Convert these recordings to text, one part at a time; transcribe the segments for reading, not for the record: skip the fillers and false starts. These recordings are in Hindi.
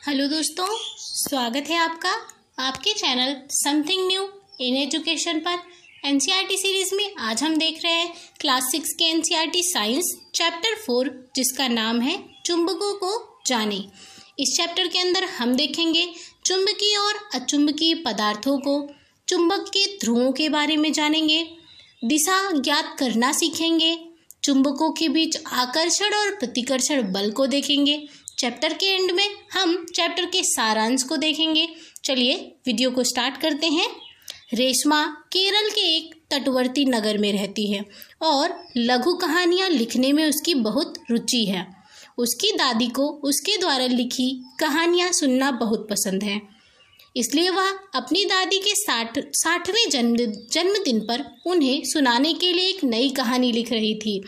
हेलो दोस्तों, स्वागत है आपका आपके channel something new in education पर। एनसीईआरटी सीरीज में आज हम देख रहे हैं क्लास 6 के एनसीईआरटी साइंस चैप्टर 4, जिसका नाम है चुंबकों को जाने। इस चैप्टर के अंदर हम देखेंगे चुंबकीय और अचुंबकीय पदार्थों को, चुंबक के ध्रुवों के बारे में जानेंगे, दिशा ज्ञात करना सीखेंगे, चुंबकों के बीच आकर्षण और प्रतिकर्षण बल को देखेंगे। चैप्टर के एंड में हम चैप्टर के सारांश को देखेंगे। चलिए वीडियो को स्टार्ट करते हैं। रेशमा केरल के एक तटवर्ती नगर में रहती है और लघु कहानियाँ लिखने में उसकी बहुत रुचि है। उसकी दादी को उसके द्वारा लिखी कहानियाँ सुनना बहुत पसंद है, इसलिए वह अपनी दादी के 60वें जन्मदिन पर उन्हें सुनाने के लिए एक नई कहानी लिख रही थी।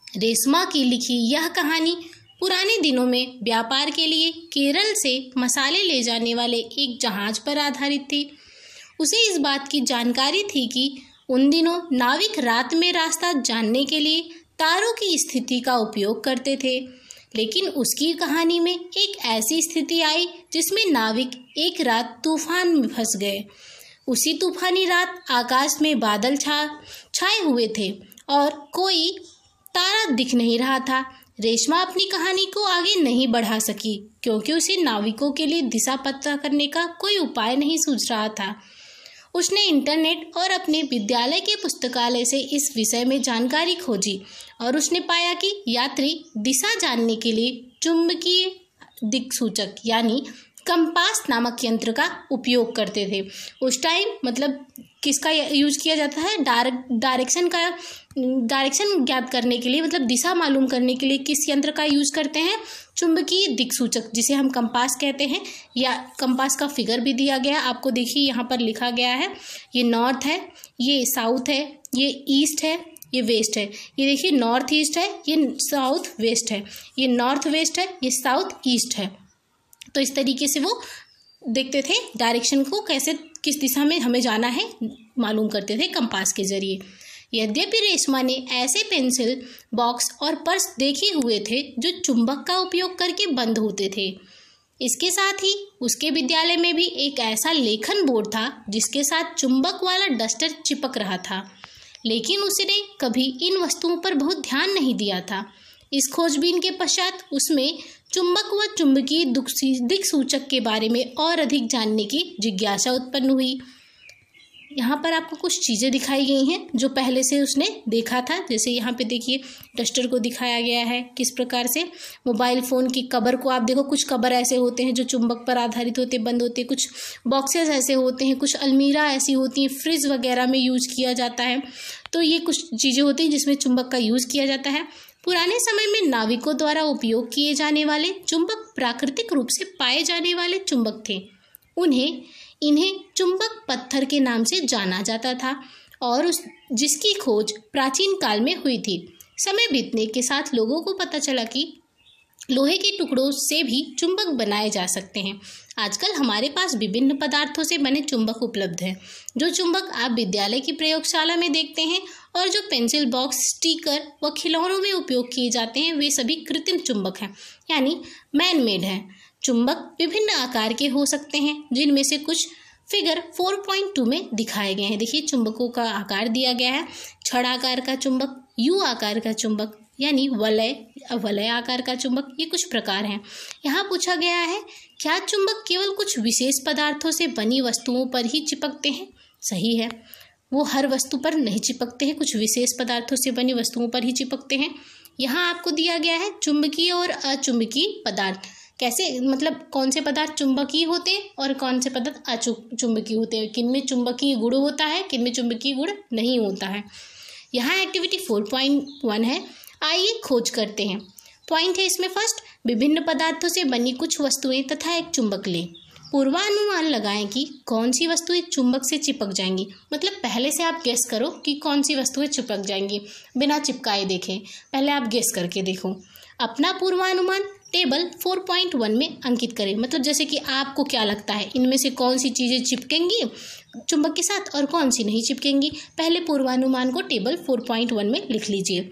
रेशमा की लिखी यह कहानी पुराने दिनों में व्यापार के लिए केरल से मसाले ले जाने वाले एक जहाज पर आधारित थी। उसे इस बात की जानकारी थी कि उन दिनों नाविक रात में रास्ता जानने के लिए तारों की स्थिति का उपयोग करते थे, लेकिन उसकी कहानी में एक ऐसी स्थिति आई जिसमें नाविक एक रात तूफान में फंस गए। उसी तूफानी रात आकाश में बादल छाए हुए थे और कोई तारा दिख नहीं रहा था। रेशमा अपनी कहानी को आगे नहीं बढ़ा सकी क्योंकि उसे नाविकों के लिए दिशा पता करने का कोई उपाय नहीं सूझ रहा था। उसने इंटरनेट और अपने विद्यालय के पुस्तकालय से इस विषय में जानकारी खोजी और उसने पाया कि यात्री दिशा जानने के लिए चुंबकीय दिक्सूचक यानी कंपास नामक यंत्र का उपयोग करते थे। उस टाइम मतलब किसका यूज किया जाता है? डायरेक्शन ज्ञात करने के लिए, मतलब दिशा मालूम करने के लिए किस यंत्र का यूज करते हैं? चुंबकीय दिक्सूचक, जिसे हम कंपास कहते हैं। या कंपास का फिगर भी दिया गया आपको, देखिए यहाँ पर लिखा गया है। ये नॉर्थ है, ये साउथ है, ये ईस्ट है, ये वेस्ट है। ये देखिए नॉर्थ ईस्ट है, ये साउथ वेस्ट है, ये नॉर्थ वेस्ट है, ये साउथ ईस्ट है। तो इस तरीके से वो देखते थे डायरेक्शन को, कैसे किस दिशा में हमें जाना है मालूम करते थे कंपास के जरिए। यद्यपि रेशमा ने ऐसे पेंसिल बॉक्स और पर्स देखे हुए थे जो चुंबक का उपयोग करके बंद होते थे। इसके साथ ही उसके विद्यालय में भी एक ऐसा लेखन बोर्ड था जिसके साथ चुंबक वाला डस्टर चिपक रहा था, लेकिन उसने कभी इन वस्तुओं पर बहुत ध्यान नहीं दिया था। इस खोजबीन के पश्चात उसमें चुंबक व चुंबकीय दिक्सूचक के बारे में और अधिक जानने की जिज्ञासा उत्पन्न हुई। यहाँ पर आपको कुछ चीज़ें दिखाई गई हैं जो पहले से उसने देखा था। जैसे यहाँ पे देखिए डस्टर को दिखाया गया है किस प्रकार से। मोबाइल फ़ोन की कवर को आप देखो, कुछ कवर ऐसे होते हैं जो चुंबक पर आधारित होते बंद होते, कुछ बॉक्सेस ऐसे होते हैं, कुछ अलमीरा ऐसी होती हैं, फ्रिज वगैरह में यूज किया जाता है। तो ये कुछ चीज़ें होती हैं जिसमें चुंबक का यूज़ किया जाता है। पुराने समय में नाविकों द्वारा उपयोग किए जाने वाले चुंबक प्राकृतिक रूप से पाए जाने वाले चुंबक थे। इन्हें चुंबक पत्थर के नाम से जाना जाता था और जिसकी खोज प्राचीन काल में हुई थी। समय बीतने के साथ लोगों को पता चला कि लोहे के टुकड़ों से भी चुंबक बनाए जा सकते हैं। आजकल हमारे पास विभिन्न पदार्थों से बने चुंबक उपलब्ध हैं। जो चुंबक आप विद्यालय की प्रयोगशाला में देखते हैं और जो पेंसिल बॉक्स, स्टिकर व खिलौनों में उपयोग किए जाते हैं, वे सभी कृत्रिम चुंबक हैं, यानी मैन मेड हैं। चुंबक विभिन्न आकार के हो सकते हैं, जिनमें से कुछ फिगर 4.2 में दिखाए गए हैं। देखिए चुंबकों का आकार दिया गया है। छड़ आकार का चुंबक, यू आकार का चुंबक यानी वलय आकार का चुंबक, ये कुछ प्रकार हैं। यहाँ पूछा गया है, क्या चुंबक केवल कुछ विशेष पदार्थों से बनी वस्तुओं पर ही चिपकते हैं? सही है, वो हर वस्तु पर नहीं चिपकते हैं, कुछ विशेष पदार्थों से बनी वस्तुओं पर ही चिपकते हैं। यहाँ आपको दिया गया है चुंबकीय और अचुंबकीय पदार्थ। कैसे, मतलब कौन से पदार्थ चुंबकीय होते हैं और कौन से पदार्थ अचुंबकीय होते हैं, किन में चुंबकीय गुण होता है, किन में चुंबकीय गुण नहीं होता है। यहाँ एक्टिविटी 4.1 है, आइए खोज करते हैं। पॉइंट है इसमें फर्स्ट, विभिन्न पदार्थों से बनी कुछ वस्तुएं तथा एक चुंबक लें। पूर्वानुमान लगाएं कि कौन सी वस्तुएं चुंबक से चिपक जाएंगी। मतलब पहले से आप गेस करो कि कौन सी वस्तुएं चिपक जाएंगी, बिना चिपकाए देखें। पहले आप गेस करके देखो। अपना पूर्वानुमान टेबल 4.1 में अंकित करें। मतलब जैसे कि आपको क्या लगता है इनमें से कौन सी चीज़ें चिपकेंगी चुंबक के साथ और कौन सी नहीं चिपकेंगी। पहले पूर्वानुमान को टेबल 4.1 में लिख लीजिए।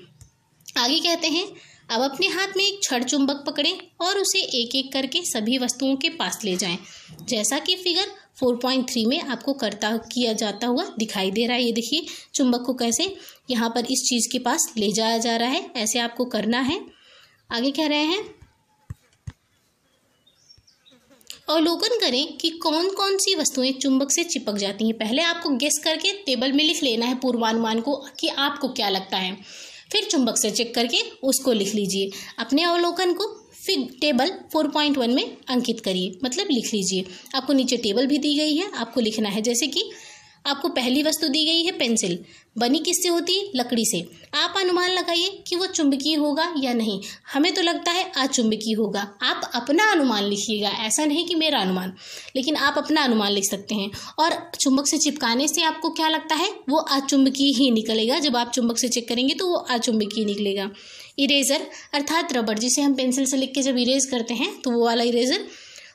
आगे कहते हैं, अब अपने हाथ में एक छड़ चुंबक पकड़ें और उसे एक एक करके सभी वस्तुओं के पास ले जाएं, जैसा कि फिगर 4.3 में आपको किया जाता हुआ दिखाई दे रहा है। ये देखिए चुंबक को कैसे यहाँ पर इस चीज़ के पास ले जाया जा रहा है, ऐसे आपको करना है। आगे कह रहे हैं अवलोकन करें कि कौन कौन सी वस्तुएं चुंबक से चिपक जाती हैं। पहले आपको गेस करके टेबल में लिख लेना है पूर्वानुमान को कि आपको क्या लगता है, फिर चुंबक से चेक करके उसको लिख लीजिए। अपने अवलोकन को फिर टेबल 4.1 में अंकित करिए, मतलब लिख लीजिए। आपको नीचे टेबल भी दी गई है, आपको लिखना है। जैसे कि आपको पहली वस्तु दी गई है पेंसिल, बनी किससे होती है? लकड़ी से। आप अनुमान लगाइए कि वो चुंबकीय होगा या नहीं। हमें तो लगता है अचुंबकीय होगा। आप अपना अनुमान लिखिएगा, ऐसा नहीं कि मेरा अनुमान, लेकिन आप अपना अनुमान लिख सकते हैं। और चुंबक से चिपकाने से आपको क्या लगता है? वो अचुंबकीय ही निकलेगा। जब आप चुंबक से चेक करेंगे तो वो अचुंबकीय निकलेगा। इरेजर अर्थात रबड़, जिसे हम पेंसिल से लिख के जब इरेज करते हैं तो वो वाला इरेजर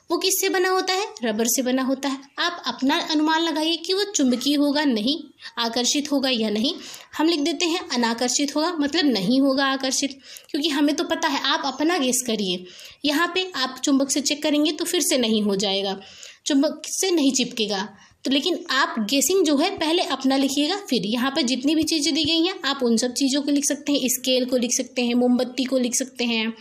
वो किससे बना होता है? रबर से बना होता है। आप अपना अनुमान लगाइए कि वो चुंबकीय होगा नहीं, आकर्षित होगा या नहीं। हम लिख देते हैं अनाकर्षित होगा, मतलब नहीं होगा आकर्षित, क्योंकि हमें तो पता है। आप अपना गेस करिए। यहाँ पे आप चुंबक से चेक करेंगे तो फिर से नहीं हो जाएगा, चुंबक से नहीं चिपकेगा। तो लेकिन आप गेसिंग जो है पहले अपना लिखिएगा, फिर यहाँ पर जितनी भी चीज़ें दी गई हैं आप उन सब चीज़ों को लिख सकते हैं। स्केल को लिख सकते हैं, मोमबत्ती को लिख सकते हैं,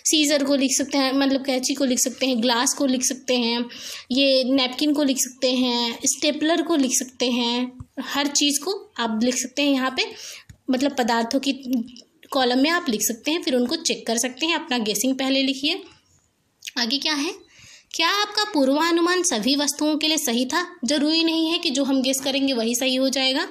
सीजर को लिख सकते हैं, मतलब कैंची को लिख सकते हैं, ग्लास को लिख सकते हैं, ये नैपकिन को लिख सकते हैं, स्टेपलर को लिख सकते हैं। हर चीज़ को आप लिख सकते हैं यहाँ पे, मतलब पदार्थों की कॉलम में आप लिख सकते हैं, फिर उनको चेक कर सकते हैं। अपना गेसिंग पहले लिखिए। आगे क्या है? क्या आपका पूर्वानुमान सभी वस्तुओं के लिए सही था? जरूरी नहीं है कि जो हम गेस करेंगे वही सही हो जाएगा।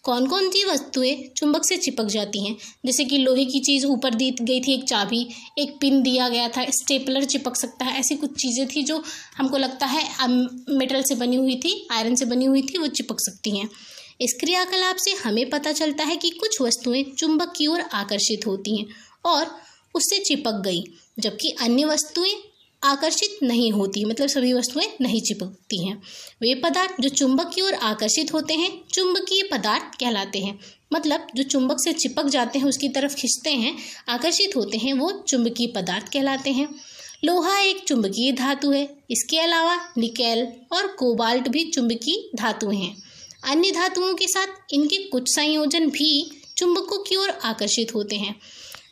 कौन कौन सी वस्तुएं चुंबक से चिपक जाती हैं? जैसे कि लोहे की चीज़ ऊपर दी गई थी, एक चाबी, एक पिन दिया गया था, स्टेपलर चिपक सकता है। ऐसी कुछ चीज़ें थी जो हमको लगता है मेटल से बनी हुई थी, आयरन से बनी हुई थी, वो चिपक सकती हैं। इस क्रियाकलाप से हमें पता चलता है कि कुछ वस्तुएं चुंबक की ओर आकर्षित होती हैं और उससे चिपक गई, जबकि अन्य वस्तुएं आकर्षित नहीं होती, मतलब सभी वस्तुएं नहीं चिपकती हैं। वे पदार्थ जो चुंबक की ओर आकर्षित होते हैं चुंबकीय पदार्थ कहलाते हैं। मतलब जो चुंबक से चिपक जाते हैं, उसकी तरफ खींचते हैं, आकर्षित होते हैं, वो चुंबकीय पदार्थ कहलाते हैं। लोहा एक चुंबकीय धातु है। इसके अलावा निकेल और कोबाल्ट भी चुंबकीय धातुएं हैं। अन्य धातुओं के साथ इनके कुछ संयोजन भी चुंबकों की ओर आकर्षित होते हैं।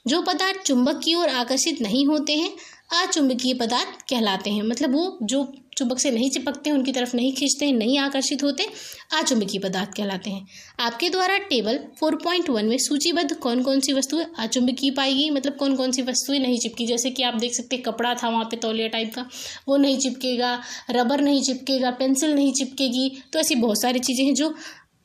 जो पदार्थ चुंबक की ओर आकर्षित नहीं होते हैं अचुंबकीय पदार्थ कहलाते हैं। मतलब वो जो चुंबक से नहीं चिपकते हैं, उनकी तरफ नहीं खींचते हैं, नहीं आकर्षित होते, अचुंबकीय पदार्थ कहलाते हैं। आपके द्वारा टेबल 4.1 में सूचीबद्ध कौन कौन सी वस्तुएं अचुंबकीय पाई गई, मतलब कौन कौन सी वस्तुएं नहीं चिपकी। जैसे कि आप देख सकते हैं कपड़ा था वहाँ पे तौलिया टाइप का, वो नहीं चिपकेगा, रबर नहीं चिपकेगा, पेंसिल नहीं चिपकेगी। तो ऐसी बहुत सारी चीज़ें हैं जो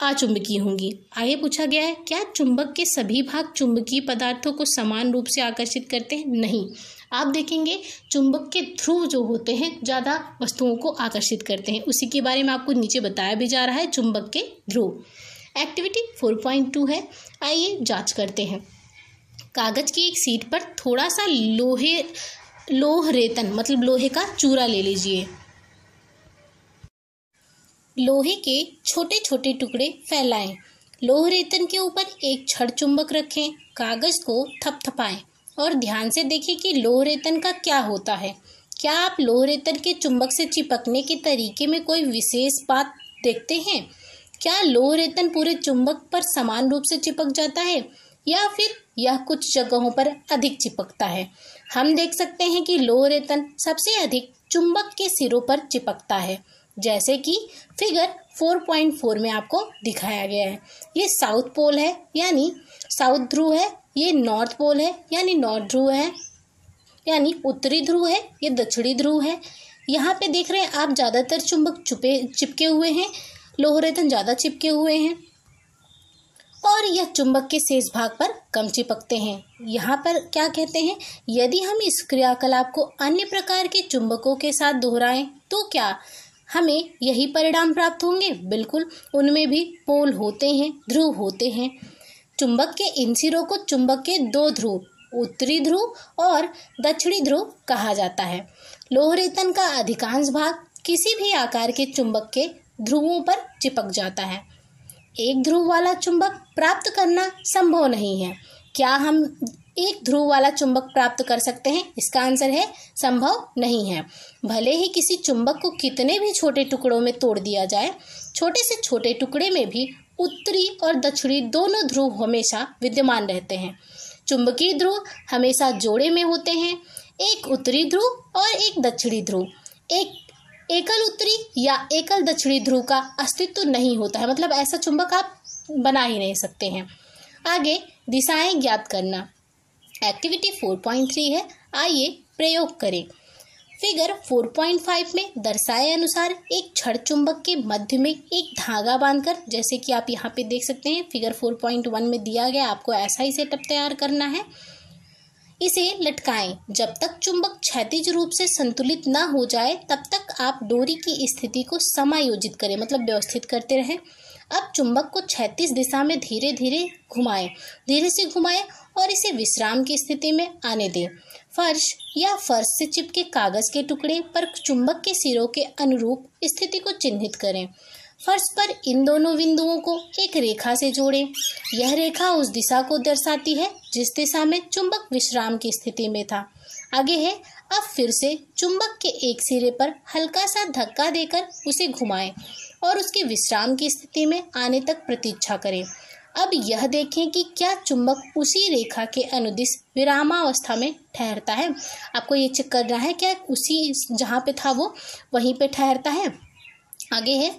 अचुंबकीय होंगी। आगे पूछा गया है, क्या चुंबक के सभी भाग चुंबकीय पदार्थों को समान रूप से आकर्षित करते हैं? नहीं। आप देखेंगे चुंबक के ध्रुव जो होते हैं ज़्यादा वस्तुओं को आकर्षित करते हैं। उसी के बारे में आपको नीचे बताया भी जा रहा है, चुंबक के ध्रुव। एक्टिविटी 4.2 है, आइए जांच करते हैं। कागज की एक सीट पर थोड़ा सा लोह रेतन, मतलब लोहे का चूरा ले लीजिए। लोहे के छोटे छोटे टुकड़े फैलाएं। लोह रेतन के ऊपर एक छड़ चुंबक रखें। कागज को थपथपाएं और ध्यान से देखिए कि लोह रेतन का क्या होता है। क्या आप लोह रेतन के चुंबक से चिपकने के तरीके में कोई विशेष बात देखते हैं? क्या लोह रेतन पूरे चुंबक पर समान रूप से चिपक जाता है या फिर यह कुछ जगहों पर अधिक चिपकता है? हम देख सकते हैं कि लोह रेतन सबसे अधिक चुंबक के सिरों पर चिपकता है, जैसे कि फिगर 4.4 में आपको दिखाया गया है। ये साउथ पोल है यानी साउथ ध्रुव है, ये नॉर्थ पोल है यानी नॉर्थ ध्रुव है, यानी उत्तरी ध्रुव है, ये दक्षिणी ध्रुव है। यहाँ पे देख रहे हैं आप ज़्यादातर चुंबक चिपके हुए हैं, लोह रेतन ज़्यादा चिपके हुए हैं और यह चुंबक के शेष भाग पर कम चिपकते हैं। यहाँ पर क्या कहते हैं, यदि हम इस क्रियाकलाप को अन्य प्रकार के चुंबकों के साथ दोहराएं तो क्या हमें यही परिणाम प्राप्त होंगे? बिल्कुल, उनमें भी पोल होते हैं, ध्रुव होते हैं। चुंबक के इन सिरों को चुंबक के दो ध्रुव, उत्तरी ध्रुव और दक्षिणी ध्रुव कहा जाता है। लोह रेतन का अधिकांश भाग किसी भी आकार के चुंबक के ध्रुवों पर चिपक जाता है। एक ध्रुव वाला चुंबक प्राप्त करना संभव नहीं है। क्या हम एक ध्रुव वाला चुंबक प्राप्त कर सकते हैं? इसका आंसर है संभव नहीं है। भले ही किसी चुंबक को कितने भी छोटे टुकड़ों में तोड़ दिया जाए, छोटे से छोटे टुकड़े में भी उत्तरी और दक्षिणी दोनों ध्रुव हमेशा विद्यमान रहते हैं। चुंबकीय ध्रुव हमेशा जोड़े में होते हैं, एक उत्तरी ध्रुव और एक दक्षिणी ध्रुव। एक एकल उत्तरी या एकल दक्षिणी ध्रुव का अस्तित्व नहीं होता है, मतलब ऐसा चुंबक आप बना ही नहीं सकते हैं। आगे दिशाएं ज्ञात करना, एक्टिविटी 4.3 है। आइए प्रयोग करें। फिगर 4.5 में दर्शाए अनुसार एक छड़ चुंबक के मध्य में एक धागा बांधकर, जैसे कि आप यहाँ पे देख सकते हैं फिगर 4.1 में दिया गया, आपको ऐसा ही सेटअप तैयार करना है। इसे लटकाएं। जब तक चुंबक क्षैतिज रूप से संतुलित ना हो जाए तब तक आप डोरी की स्थिति को समायोजित करें, मतलब व्यवस्थित करते रहें। अब चुंबक को क्षैतिज दिशा में धीरे धीरे घुमाएं, धीरे से घुमाएं और इसे विश्राम की स्थिति में आने दें। फर्श या फर्श से चिपके कागज के टुकड़े पर चुंबक के सिरों के अनुरूप स्थिति को चिन्हित करें। फर्श पर इन दोनों बिंदुओं को एक रेखा से जोड़ें। यह रेखा उस दिशा को दर्शाती है जिस दिशा में चुंबक विश्राम की स्थिति में था। आगे है, अब फिर से चुंबक के एक सिरे पर हल्का सा धक्का देकर उसे घुमाएं और उसके विश्राम की स्थिति में आने तक प्रतीक्षा करें। अब यह देखें कि क्या चुंबक उसी रेखा के अनुदिश विरामावस्था में ठहरता है। आपको ये चेक करना है क्या उसी जहाँ पे था वो वहीं पे ठहरता है। आगे है,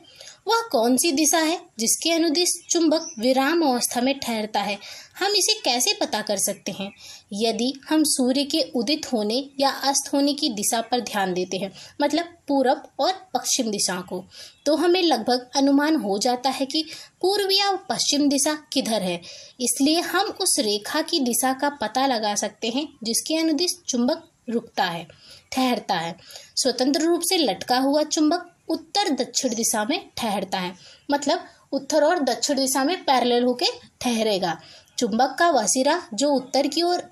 वह कौन सी दिशा है जिसके अनुदिश चुंबक विराम अवस्था में ठहरता है। हम इसे कैसे पता कर सकते हैं? यदि हम सूर्य के उदित होने या अस्त होने की दिशा पर ध्यान देते हैं, मतलब पूरब और पश्चिम दिशा को, तो हमें लगभग अनुमान हो जाता है कि पूर्व या पश्चिम दिशा किधर है। इसलिए हम उस रेखा की दिशा का पता लगा सकते हैं जिसके अनुदिश चुंबक रुकता है, ठहरता है। स्वतंत्र रूप से लटका हुआ चुंबक उत्तर दक्षिण दिशा में ठहरता है, मतलब उत्तर और दक्षिण दिशा में पैरेलल होके ठहरेगा। चुंबक का वह सिरा जो उत्तर की ओर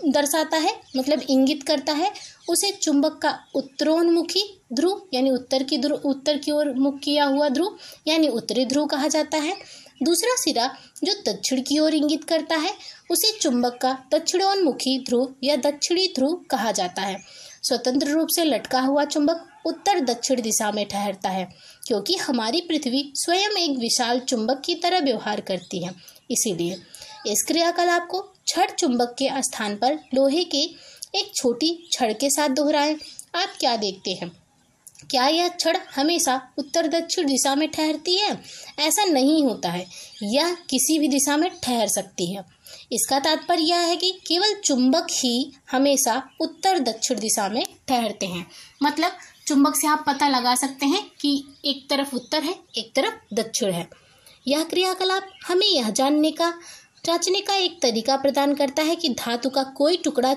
दर्शाता है, मतलब इंगित करता है, उसे चुंबक का उत्तरोन्मुखी ध्रुव यानी उत्तर की ओर मुख किया हुआ ध्रुव यानी उत्तरी ध्रुव कहा जाता है। दूसरा सिरा जो दक्षिण की ओर इंगित करता है उसे चुंबक का दक्षिणोन्मुखी ध्रुव या दक्षिणी ध्रुव कहा जाता है। स्वतंत्र रूप से लटका हुआ चुंबक उत्तर दक्षिण दिशा में ठहरता है, क्योंकि हमारी पृथ्वी स्वयं एक विशाल चुंबक की तरह व्यवहार करती है। इसीलिए इस क्रियाकलाप को छड़ चुंबक के स्थान पर लोहे के एक छोटी छड़ के साथ दोहराएं। आप क्या देखते हैं? क्या यह छड़ हमेशा उत्तर दक्षिण दिशा में ठहरती है? ऐसा नहीं होता है, यह किसी भी दिशा में ठहर सकती है। इसका तात्पर्य यह है कि केवल चुंबक ही हमेशा उत्तर दक्षिण दिशा में ठहरते हैं। मतलब चुंबक से आप पता लगा सकते हैं कि एक तरफ उत्तर है, एक तरफ दक्षिण है। यह क्रियाकलाप हमें यह जांचने का एक तरीका प्रदान करता है कि धातु का कोई टुकड़ा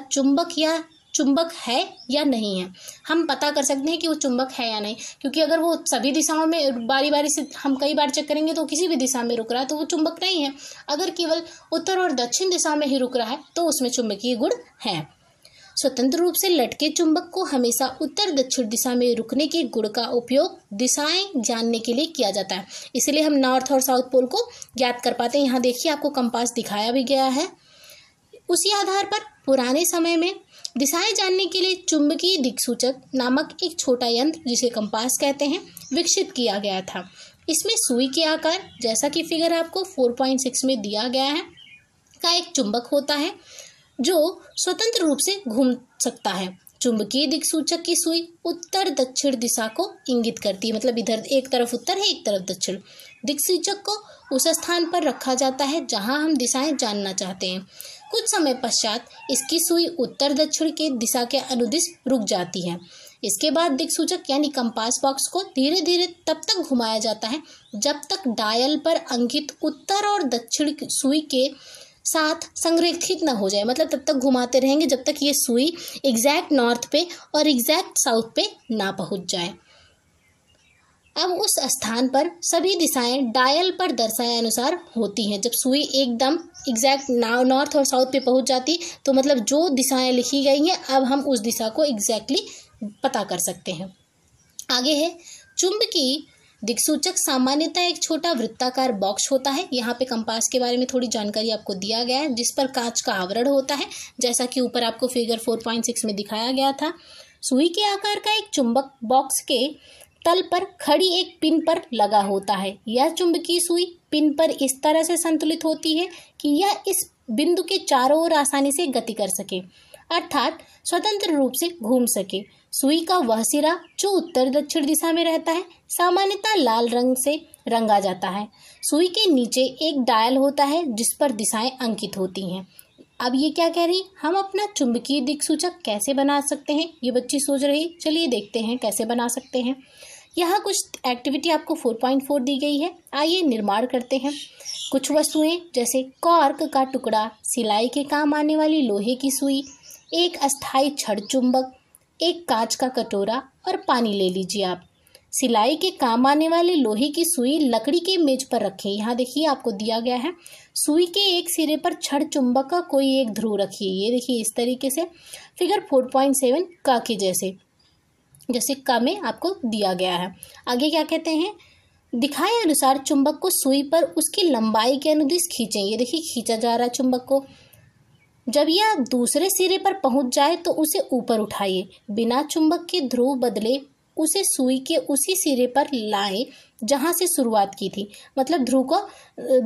चुंबक है या नहीं है। हम पता कर सकते हैं कि वो चुंबक है या नहीं, क्योंकि अगर वो सभी दिशाओं में बारी बारी से हम कई बार चेक करेंगे तो किसी भी दिशा में रुक रहा है तो वो चुंबक नहीं है। अगर केवल उत्तर और दक्षिण दिशा में ही रुक रहा है तो उसमें चुंबकीय गुण है। स्वतंत्र रूप से लटके चुंबक को हमेशा उत्तर दक्षिण दिशा में रुकने के गुण का उपयोग दिशाएं जानने के लिए किया जाता है। इसलिए हम नॉर्थ और साउथ पोल को ज्ञात कर पाते हैं। यहाँ देखिए आपको कंपास दिखाया भी गया है। उसी आधार पर पुराने समय में दिशाएं जानने के लिए चुंबकीय दिक्सूचक नामक एक छोटा यंत्र, जिसे कंपास कहते हैं, विकसित किया गया था। इसमें सुई के आकार, जैसा कि फिगर आपको 4.6 में दिया गया है, का एक चुंबक होता है जो स्वतंत्र रूप से घूम सकता है। चुंबकीय दिक्सूचक की सुई उत्तर दक्षिण दिशा को इंगित करती है, मतलब इधर एक तरफ उत्तर है, एक तरफ दक्षिण। दिक्सूचक को उस स्थान पर रखा जाता है जहां हम दिशाएं जानना चाहते हैं। कुछ समय पश्चात इसकी सुई उत्तर दक्षिण के दिशा के अनुदिश रुक जाती है। इसके बाद दिक्सूचक यानी कंपास बॉक्स को धीरे धीरे तब तक घुमाया जाता है जब तक डायल पर अंकित उत्तर और दक्षिण सुई के साथ संरेखित न हो जाए, मतलब तब तक घुमाते रहेंगे जब तक ये सुई एग्जैक्ट नॉर्थ पे और एग्जैक्ट साउथ पे ना पहुंच जाए। अब उस स्थान पर सभी दिशाएं डायल पर दर्शाए अनुसार होती हैं। जब सुई एकदम एग्जैक्ट नॉर्थ और साउथ पे पहुंच जाती तो मतलब जो दिशाएं लिखी गई हैं अब हम उस दिशा को एग्जैक्टली पता कर सकते हैं। आगे है चुंबकीय दिक्सूचक सामान्यतः एक छोटा वृत्ताकार बॉक्स होता है। यहाँ पे कंपास के बारे में थोड़ी जानकारी आपको दिया गया है, जिस पर कांच का आवरण होता है, जैसा कि ऊपर आपको फिगर 4.6 में दिखाया गया था। सुई के आकार का एक चुंबक बॉक्स के तल पर खड़ी एक पिन पर लगा होता है। यह चुंबकीय सुई पिन पर इस तरह से संतुलित होती है कि यह इस बिंदु के चारों ओर आसानी से गति कर सके, अर्थात स्वतंत्र रूप से घूम सके। सुई का वह सिरा जो उत्तर दक्षिण दिशा में रहता है सामान्यतः लाल रंग से रंगा जाता है। सुई के नीचे एक डायल होता है जिस पर दिशाएं अंकित होती हैं। अब ये क्या कह रही, हम अपना चुंबकीय दिक्सूचक कैसे बना सकते हैं, ये बच्ची सोच रही। चलिए देखते हैं कैसे बना सकते हैं। यहाँ कुछ एक्टिविटी आपको 4.4 दी गई है। आइए निर्माण करते हैं। कुछ वस्तुएं जैसे कॉर्क का टुकड़ा, सिलाई के काम आने वाली लोहे की सुई, एक अस्थायी छड़ चुंबक, एक कांच का कटोरा और पानी ले लीजिए आप। सिलाई के काम आने वाले लोहे की सुई लकड़ी के मेज पर रखें। यहाँ देखिए आपको दिया गया है। सुई के एक सिरे पर छड़ चुंबक का कोई एक ध्रुव रखिए। ये देखिए इस तरीके से फिगर 4.7 का के जैसे का में आपको दिया गया है। आगे क्या कहते हैं, दिखाए अनुसार चुंबक को सुई पर उसकी लंबाई के अनुदिश खींचें। ये देखिए खींचा जा रहा है चुंबक को। जब यह दूसरे सिरे पर पहुंच जाए तो उसे ऊपर उठाइए। बिना चुंबक के ध्रुव बदले उसे सुई के उसी सिरे पर लाएं जहां से शुरुआत की थी। मतलब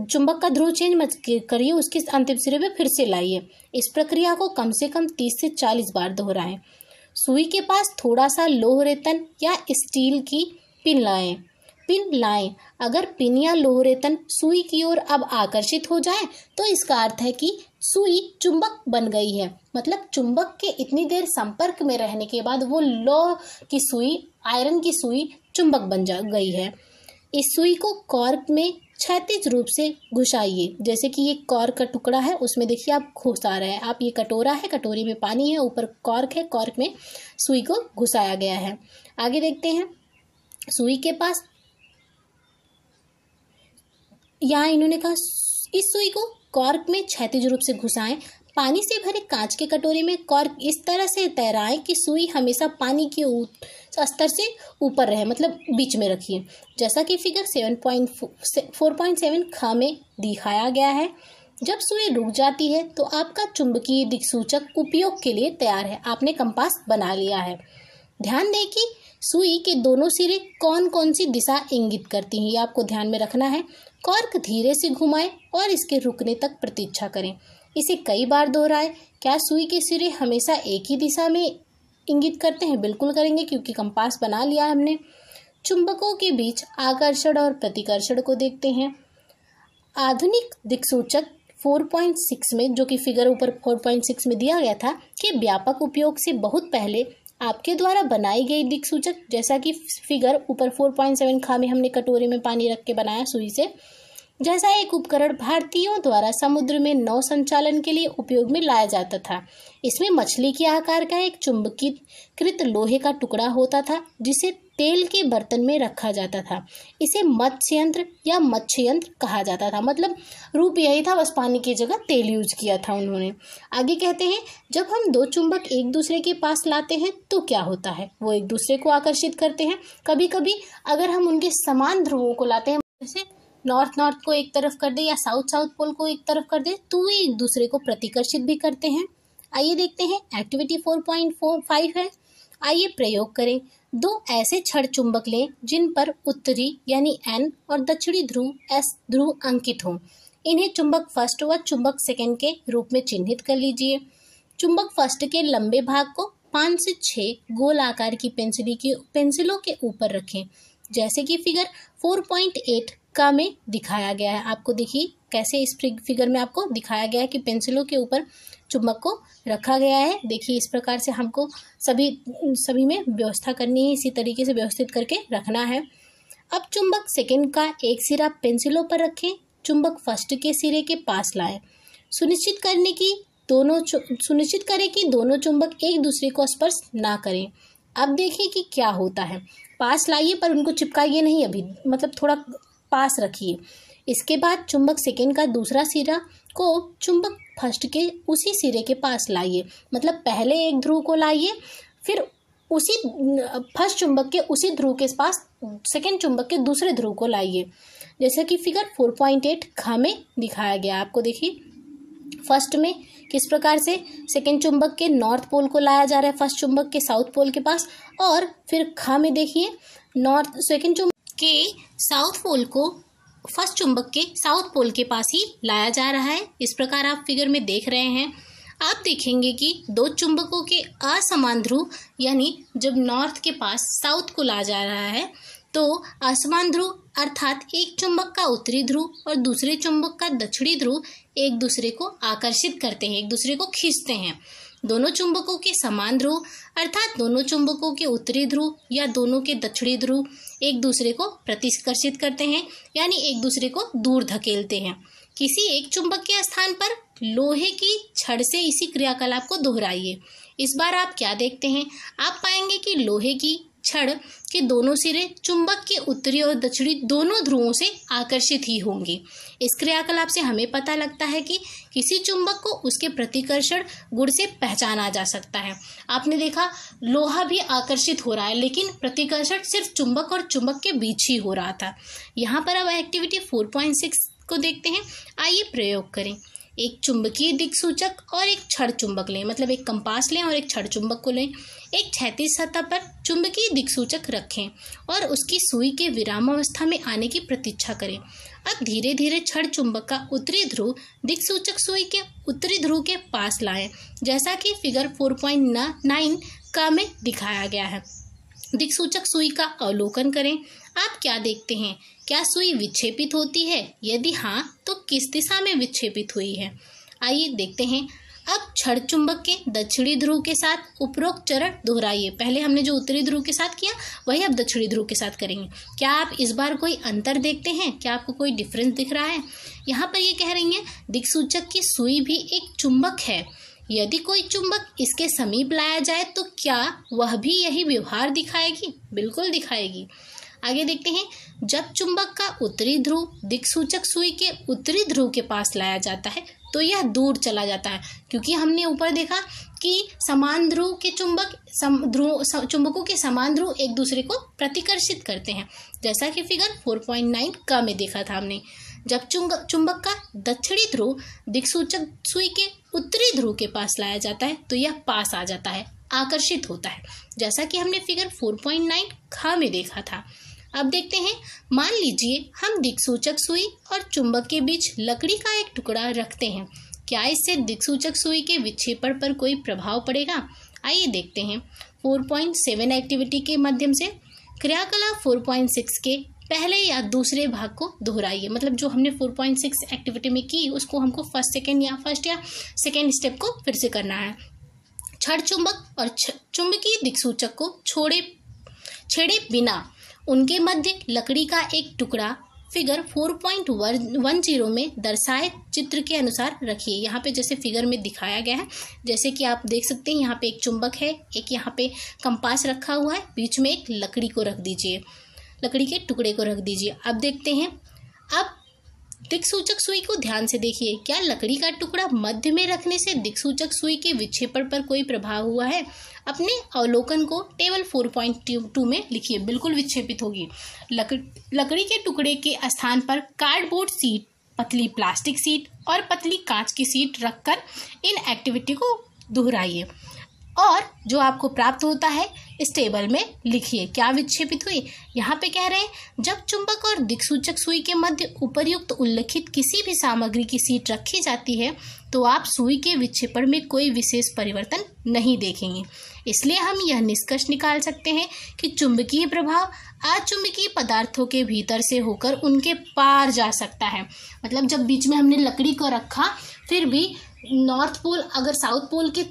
चुंबक का ध्रुव चेंज मत करिए, उसके अंतिम सिरे पे फिर से लाइए। इस प्रक्रिया को कम से कम 30 से 40 बार दोहराएं। सुई के पास थोड़ा सा लोह रेतन या स्टील की पिन लाएं। अगर पिन या लोह रेतन सुई की ओर अब आकर्षित हो जाए तो इसका अर्थ है कि सुई चुंबक बन गई है। मतलब चुंबक के इतनी देर संपर्क में रहने के बाद वो लोह की सुई, आयरन की सुई चुंबक बन गई है। इस सुई को कॉर्क में क्षैतिज रूप से घुसाइए। जैसे कि ये कॉर्क का टुकड़ा है, उसमें देखिए आप घुसा रहे हैं आप। ये कटोरा है, कटोरी में पानी है, ऊपर कॉर्क है, कॉर्क में सुई को घुसाया गया है। आगे देखते हैं। सुई के पास यहाँ इन्होंने कहा इस सुई को कॉर्क में क्षैतिज रूप से घुसाएं। पानी से भरे कांच के कटोरे में कॉर्क इस तरह से तैराएं कि सुई हमेशा पानी के स्तर से ऊपर रहे, मतलब बीच में रखिए, जैसा कि फिगर 4.7 ख में दिखाया गया है। जब सुई रुक जाती है तो आपका चुंबकीय दिक्सूचक उपयोग के लिए तैयार है। आपने कंपास बना लिया है। ध्यान दें कि सुई के दोनों सिरे कौन कौन सी दिशा इंगित करती हैं, ये आपको ध्यान में रखना है। कॉर्क धीरे से घुमाएं और इसके रुकने तक प्रतीक्षा करें। इसे कई बार दोहराएं। क्या सुई के सिरे हमेशा एक ही दिशा में इंगित करते हैं? बिल्कुल करेंगे, क्योंकि कंपास बना लिया है हमने। चुंबकों के बीच आकर्षण और प्रतिकर्षण को देखते हैं। आधुनिक दिक्सूचक 4.6 में, जो कि फिगर ऊपर 4.6 में दिया गया था, के व्यापक उपयोग से बहुत पहले आपके द्वारा बनाई गई दिक्सूचक, जैसा कि फिगर ऊपर 4.7 खा में हमने कटोरे में पानी रख के बनाया सुई से, जैसा एक उपकरण भारतीयों द्वारा समुद्र में नौ संचालन के लिए उपयोग में लाया जाता था। इसमें मछली के आकार का एक चुंबकीकृत लोहे का टुकड़ा होता था जिसे तेल के बर्तन में रखा जाता था। इसे मत्स्य यंत्र या मत्स्य यंत्र कहा जाता था। मतलब रूप यही था, बस पानी की जगह तेल यूज किया था उन्होंने। आगे कहते हैं, जब हम दो चुंबक एक दूसरे के पास लाते हैं तो क्या होता है, वो एक दूसरे को आकर्षित करते हैं। कभी कभी अगर हम उनके समान ध्रुवों को लाते हैं, जैसे नॉर्थ को एक तरफ कर दे या साउथ पोल को एक तरफ कर दे, तो वे एक दूसरे को प्रतिकर्षित भी करते हैं। आइए देखते हैं, एक्टिविटी 4.45 है। आइए प्रयोग करें। दो ऐसे छड़ चुंबक लें जिन पर उत्तरी यानी N और दक्षिणी ध्रुव S ध्रुव अंकित हों। इन्हें चुंबक फर्स्ट व चुंबक सेकंड के रूप में चिन्हित कर लीजिए। चुंबक फर्स्ट के लंबे भाग को 5 से 6 गोल आकार की पेंसिलों के ऊपर रखें, जैसे कि फिगर 4.8 का में दिखाया गया है। आपको देखिए कैसे इस फिगर में आपको दिखाया गया है कि पेंसिलों के ऊपर चुंबक को रखा गया है। देखिए इस प्रकार से हमको सभी में व्यवस्था करनी है, इसी तरीके से व्यवस्थित करके रखना है। अब चुंबक सेकंड का एक सिरा पेंसिलों पर रखें, चुंबक फर्स्ट के सिरे के पास लाएं। सुनिश्चित करें कि दोनों चुंबक एक दूसरे को स्पर्श ना करें। अब देखिए कि क्या होता है। पास लाइए पर उनको चिपकाइए नहीं, अभी मतलब थोड़ा पास रखिए। इसके बाद चुंबक सेकंड का दूसरा सिरा को चुंबक फर्स्ट के उसी सिरे के पास लाइए। मतलब पहले एक ध्रुव को लाइए, फिर उसी फर्स्ट चुंबक के उसी ध्रुव के पास सेकेंड चुंबक के दूसरे ध्रुव को लाइए, जैसा कि फिगर 4.8 ख में दिखाया गया। आपको देखिए फर्स्ट में किस प्रकार से सेकेंड चुंबक के नॉर्थ पोल को लाया जा रहा है फर्स्ट चुंबक के साउथ पोल के पास, और फिर ख में देखिए सेकेंड चुंबक के साउथ पोल को फर्स्ट चुंबक के साउथ पोल के पास ही लाया जा रहा है। इस प्रकार आप फिगर में देख रहे हैं। आप देखेंगे कि दो चुंबकों के असमान ध्रुव, यानी जब नॉर्थ के पास साउथ को ला जा रहा है तो असमान ध्रुव अर्थात एक चुंबक का उत्तरी ध्रुव और दूसरे चुंबक का दक्षिणी ध्रुव एक दूसरे को आकर्षित करते हैं, एक दूसरे को खींचते हैं। दोनों चुंबकों के समान ध्रुव अर्थात दोनों चुंबकों के उत्तरी ध्रुव या दोनों के दक्षिणी ध्रुव एक दूसरे को प्रतिकर्षित करते हैं, यानी एक दूसरे को दूर धकेलते हैं। किसी एक चुंबक के स्थान पर लोहे की छड़ से इसी क्रियाकलाप को दोहराइए। इस बार आप क्या देखते हैं, आप पाएंगे कि लोहे की छड़ के दोनों सिरे चुंबक के उत्तरी और दक्षिणी दोनों ध्रुवों से आकर्षित ही होंगे। इस क्रियाकलाप से हमें पता लगता है कि किसी चुंबक को उसके प्रतिकर्षण गुण से पहचाना जा सकता है। आपने देखा लोहा भी आकर्षित हो रहा है, लेकिन प्रतिकर्षण सिर्फ चुंबक और चुंबक के बीच ही हो रहा था। यहाँ पर अब एक्टिविटी 4.6 को देखते हैं। आइए प्रयोग करें। एक चुंबकीय दिक्सूचक और एक छड़ चुंबक लें, मतलब एक कंपास लें और एक छड़ चुंबक को लें। एक क्षैतिज सतह पर चुंबकीय दिक्सूचक रखें और उसकी सुई के विरामावस्था में आने की प्रतीक्षा करें। अब धीरे धीरे छड़ चुंबक का उत्तरी ध्रुव दिक्सूचक सुई के उत्तरी ध्रुव के पास लाएं, जैसा कि फिगर 4.9 का में दिखाया गया है। दिक्सूचक सुई का अवलोकन करें। आप क्या देखते हैं, क्या सुई विक्षेपित होती है? यदि हाँ, तो किस दिशा में विक्षेपित हुई है? आइए देखते हैं। अब छड़ चुंबक के दक्षिणी ध्रुव के साथ उपरोक्त चरण दोहराइए। पहले हमने जो उत्तरी ध्रुव के साथ किया वही अब दक्षिणी ध्रुव के साथ करेंगे। क्या आप इस बार कोई अंतर देखते हैं? क्या आपको कोई डिफरेंस दिख रहा है? यहाँ पर ये कह रही है दिक्सूचक की सुई भी एक चुंबक है। यदि कोई चुंबक इसके समीप लाया जाए तो क्या वह भी यही व्यवहार दिखाएगी? बिल्कुल दिखाएगी। आगे देखते हैं। जब चुंबक का उत्तरी ध्रुव दिक्सूचक सुई के उत्तरी ध्रुव के पास लाया जाता है तो यह दूर चला जाता है, क्योंकि हमने ऊपर देखा कि समान ध्रुव के चुंबकों के समान ध्रुव एक दूसरे को प्रतिकर्षित करते हैं, जैसा कि फिगर 4.9 का में देखा था हमने। जब चुंबक का दक्षिणी ध्रुव दिक्सूचक सुई के उत्तरी ध्रुव के पास लाया जाता है तो यह पास आ जाता है, आकर्षित होता है, जैसा कि हमने फिगर 4.9 ख में देखा था। अब देखते हैं। मान लीजिए हम दिक्सूचक सुई और चुंबक के बीच लकड़ी का एक टुकड़ा रखते हैं। क्या इससे दिक्सूचक सुई के विक्षेपण पर कोई प्रभाव पड़ेगा? आइए देखते हैं। 4.7 एक्टिविटी के माध्यम से क्रियाकलाप 4.6 के पहले या दूसरे भाग को दोहराइए। मतलब जो हमने 4.6 एक्टिविटी में की उसको हमको फर्स्ट या सेकेंड स्टेप को फिर से करना है। छड़ चुंबक और चुंबकीय दिक्सूचक को छेड़े बिना उनके मध्य लकड़ी का एक टुकड़ा फिगर 4.10 में दर्शाए चित्र के अनुसार रखिए। यहाँ पे जैसे फिगर में दिखाया गया है, जैसे कि आप देख सकते हैं यहाँ पे एक चुंबक है, एक यहाँ पे कंपास रखा हुआ है, बीच में एक लकड़ी को रख दीजिए, लकड़ी के टुकड़े को रख दीजिए। अब देखते हैं। अब दिक्सूचक सुई को ध्यान से देखिए। क्या लकड़ी का टुकड़ा मध्य में रखने से दिक्सूचक सुई के विक्षेपण पर कोई प्रभाव हुआ है? अपने अवलोकन को टेबल 4.2 में लिखिए। बिल्कुल विक्षेपित होगी। लकड़ी के टुकड़े के स्थान पर कार्डबोर्ड सीट, पतली प्लास्टिक सीट और पतली कांच की सीट रखकर इन एक्टिविटी को दोहराइए और जो आपको प्राप्त होता है इस टेबल में लिखिए। क्या विक्षेपित हुई? यहाँ पे कह रहे हैं जब चुंबक और दिक्सूचक सुई के मध्य उपर्युक्त उल्लिखित किसी भी सामग्री की सीट रखी जाती है तो आप सुई के विक्षेपण में कोई विशेष परिवर्तन नहीं देखेंगे। इसलिए हम यह निष्कर्ष निकाल सकते हैं कि चुंबकीय प्रभाव अचुंबकीय पदार्थों के भीतर से होकर उनके पार जा सकता है। मतलब जब बीच में हमने लकड़ी को रखा, फिर भी नॉर्थ पोल अगर साउथ पोल के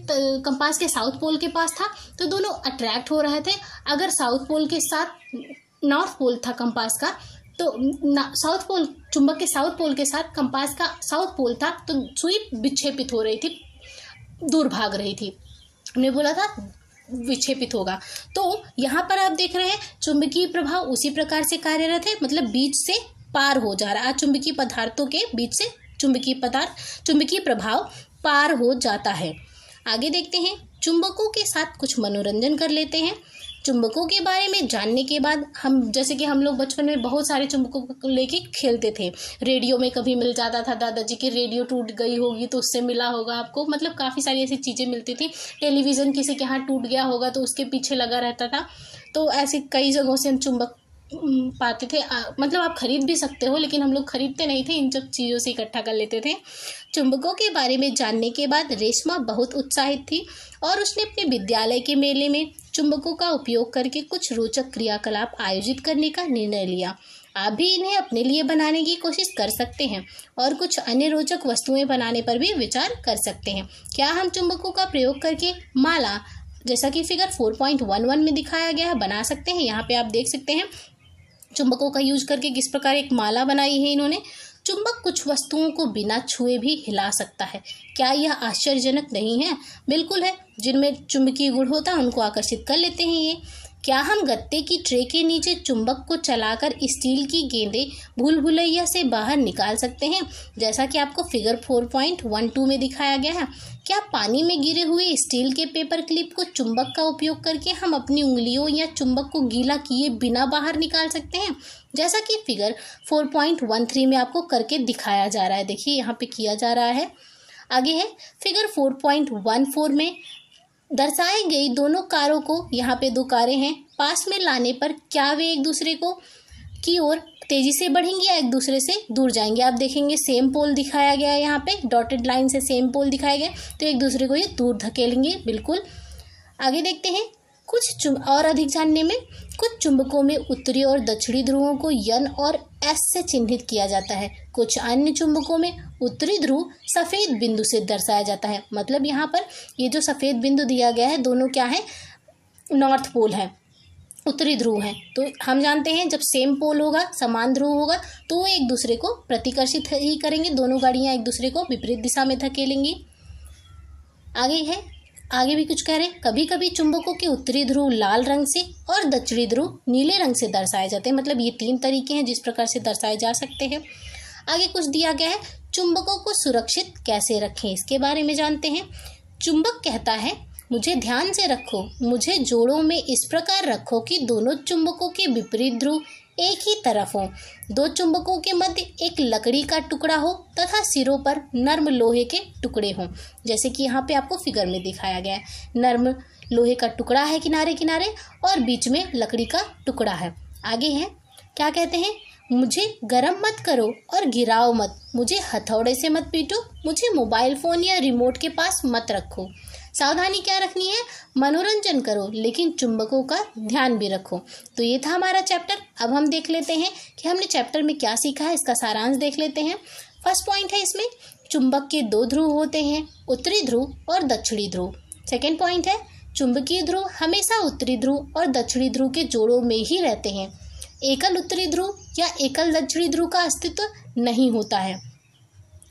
कंपास के साउथ पोल के पास था तो दोनों अट्रैक्ट हो रहे थे। अगर साउथ पोल के साथ नॉर्थ पोल था कंपास का तो साउथ पोल, चुंबक के साउथ पोल के साथ कंपास का साउथ पोल था तो सुई विक्षेपित हो रही थी, दूर भाग रही थी। हमने बोला था विक्षेपित होगा। तो यहाँ पर आप देख रहे हैं चुंबकीय प्रभाव उसी प्रकार से कार्यरत है, मतलब बीच से पार हो जा रहा है। चुंबकीय पदार्थों के बीच से चुंबकीय प्रभाव पार हो जाता है। आगे देखते हैं। चुंबकों के साथ कुछ मनोरंजन कर लेते हैं। चुंबकों के बारे में जानने के बाद जैसे कि हम लोग बचपन में बहुत सारे चुंबकों को लेके खेलते थे। रेडियो में कभी मिल जाता था, दादाजी की रेडियो टूट गई होगी तो उससे मिला होगा आपको, मतलब काफ़ी सारी ऐसी चीज़ें मिलती थी। टेलीविज़न किसी के यहाँ टूट गया होगा तो उसके पीछे लगा रहता था। तो ऐसी कई जगहों से हम चुंबक पाते थे। मतलब आप खरीद भी सकते हो, लेकिन हम लोग खरीदते नहीं थे, इन सब चीज़ों से इकट्ठा कर लेते थे। चुंबकों के बारे में जानने के बाद रेशमा बहुत उत्साहित थी और उसने अपने विद्यालय के मेले में चुंबकों का उपयोग करके कुछ रोचक क्रियाकलाप आयोजित करने का निर्णय लिया। आप भी इन्हें अपने लिए बनाने की कोशिश कर सकते हैं और कुछ अन्य रोचक वस्तुएं बनाने पर भी विचार कर सकते हैं। क्या हम चुंबकों का प्रयोग करके माला, जैसा कि फिगर 4.11 में दिखाया गया है, बना सकते हैं? यहाँ पे आप देख सकते हैं चुंबकों का यूज करके किस प्रकार एक माला बनाई है इन्होंने। चुंबक कुछ वस्तुओं को बिना छुए भी हिला सकता है। क्या यह आश्चर्यजनक नहीं है? बिल्कुल है। जिनमें चुंबकीय गुण होता है उनको आकर्षित कर लेते हैं ये। क्या हम गत्ते की ट्रे के नीचे चुंबक को चलाकर स्टील की गेंदें भूल भुलैया से बाहर निकाल सकते हैं, जैसा कि आपको फिगर 4.12 में दिखाया गया है? क्या पानी में गिरे हुए स्टील के पेपर क्लिप को चुंबक का उपयोग करके हम अपनी उंगलियों या चुंबक को गीला किए बिना बाहर निकाल सकते हैं, जैसा कि फिगर 4.13 में आपको करके दिखाया जा रहा है? देखिए यहाँ पे किया जा रहा है। आगे है फिगर 4.14 में दर्शाई गई दोनों कारों को, यहाँ पे दो कारें हैं, पास में लाने पर क्या वे एक दूसरे को की ओर तेजी से बढ़ेंगी या एक दूसरे से दूर जाएंगे? आप देखेंगे सेम पोल दिखाया गया है, यहाँ पे डॉटेड लाइन से सेम पोल दिखाया गया, तो एक दूसरे को ये दूर धकेलेंगे। बिल्कुल। आगे देखते हैं और अधिक जानने में कुछ चुंबकों में उत्तरी और दक्षिणी ध्रुवों को यन और एस से चिन्हित किया जाता है। कुछ अन्य चुंबकों में उत्तरी ध्रुव सफेद बिंदु से दर्शाया जाता है। मतलब यहाँ पर ये जो सफेद बिंदु दिया गया है दोनों क्या है? नॉर्थ पोल है, उत्तरी ध्रुव है। तो हम जानते हैं जब सेम पोल होगा, समान ध्रुव होगा, तो वो एक दूसरे को प्रतिकर्षित ही करेंगे। दोनों गाड़ियाँ एक दूसरे को विपरीत दिशा में धकेलेंगी। आगे भी कुछ कह रहे हैं। कभी कभी चुंबकों के उत्तरी ध्रुव लाल रंग से और दक्षिणी ध्रुव नीले रंग से दर्शाए जाते हैं। मतलब ये 3 तरीके हैं जिस प्रकार से दर्शाए जा सकते हैं। आगे कुछ दिया गया है, चुंबकों को सुरक्षित कैसे रखें, इसके बारे में जानते हैं। चुंबक कहता है, मुझे ध्यान से रखो, मुझे जोड़ों में इस प्रकार रखो कि दोनों चुंबकों के विपरीत ध्रुव एक ही तरफ हो। 2 चुंबकों के मध्य एक लकड़ी का टुकड़ा हो तथा सिरों पर नर्म लोहे के टुकड़े हों, जैसे कि यहाँ पे आपको फिगर में दिखाया गया है। नर्म लोहे का टुकड़ा है किनारे किनारे और बीच में लकड़ी का टुकड़ा है। आगे है, क्या कहते हैं? मुझे गरम मत करो और गिराओ मत, मुझे हथौड़े से मत पीटो, मुझे मोबाइल फ़ोन या रिमोट के पास मत रखो। सावधानी क्या रखनी है? मनोरंजन करो लेकिन चुंबकों का ध्यान भी रखो। तो ये था हमारा चैप्टर। अब हम देख लेते हैं कि हमने चैप्टर में क्या सीखा है, इसका सारांश देख लेते हैं। फर्स्ट पॉइंट है इसमें, चुंबक के 2 ध्रुव होते हैं, उत्तरी ध्रुव और दक्षिणी ध्रुव। सेकेंड पॉइंट है, चुंबकीय ध्रुव हमेशा उत्तरी ध्रुव और दक्षिणी ध्रुव के जोड़ों में ही रहते हैं। एकल उत्तरी ध्रुव या एकल दक्षिणी ध्रुव का अस्तित्व नहीं होता है।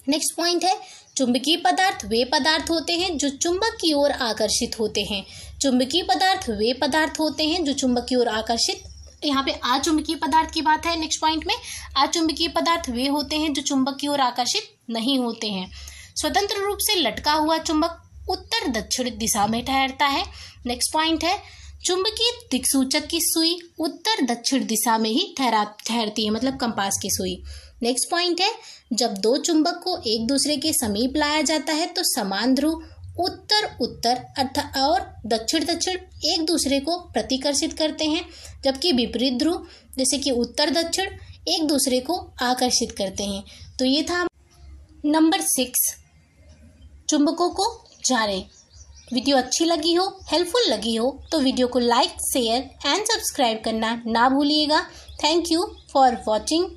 नेक्स्ट पॉइंट है, चुंबकीय पदार्थ वे पदार्थ होते हैं जो चुंबक की ओर आकर्षित होते हैं। चुंबकीय पदार्थ वे पदार्थ होते हैं जो चुंबक की ओर आकर्षित, यहाँ पे अचुंबकीय पदार्थ की बात है। नेक्स्ट पॉइंट में अचुंबकीय पदार्थ वे होते हैं जो चुंबक की ओर आकर्षित नहीं होते हैं। स्वतंत्र रूप से लटका हुआ चुंबक उत्तर दक्षिण दिशा में ठहरता है। नेक्स्ट पॉइंट है, चुंबकीय दिक्सूचक की सुई उत्तर दक्षिण दिशा में ही ठहरती है, मतलब कंपास की सुई। नेक्स्ट पॉइंट है, जब 2 चुंबक को एक दूसरे के समीप लाया जाता है तो समान ध्रुव उत्तर उत्तर अर्थात और दक्षिण दक्षिण एक दूसरे को प्रतिकर्षित करते हैं, जबकि विपरीत ध्रुव जैसे कि उत्तर दक्षिण एक दूसरे को आकर्षित करते हैं। तो ये था नंबर 6, चुंबकों को जानें। वीडियो अच्छी लगी हो, हेल्पफुल लगी हो तो वीडियो को लाइक, शेयर एंड सब्सक्राइब करना ना भूलिएगा। Thank you for watching.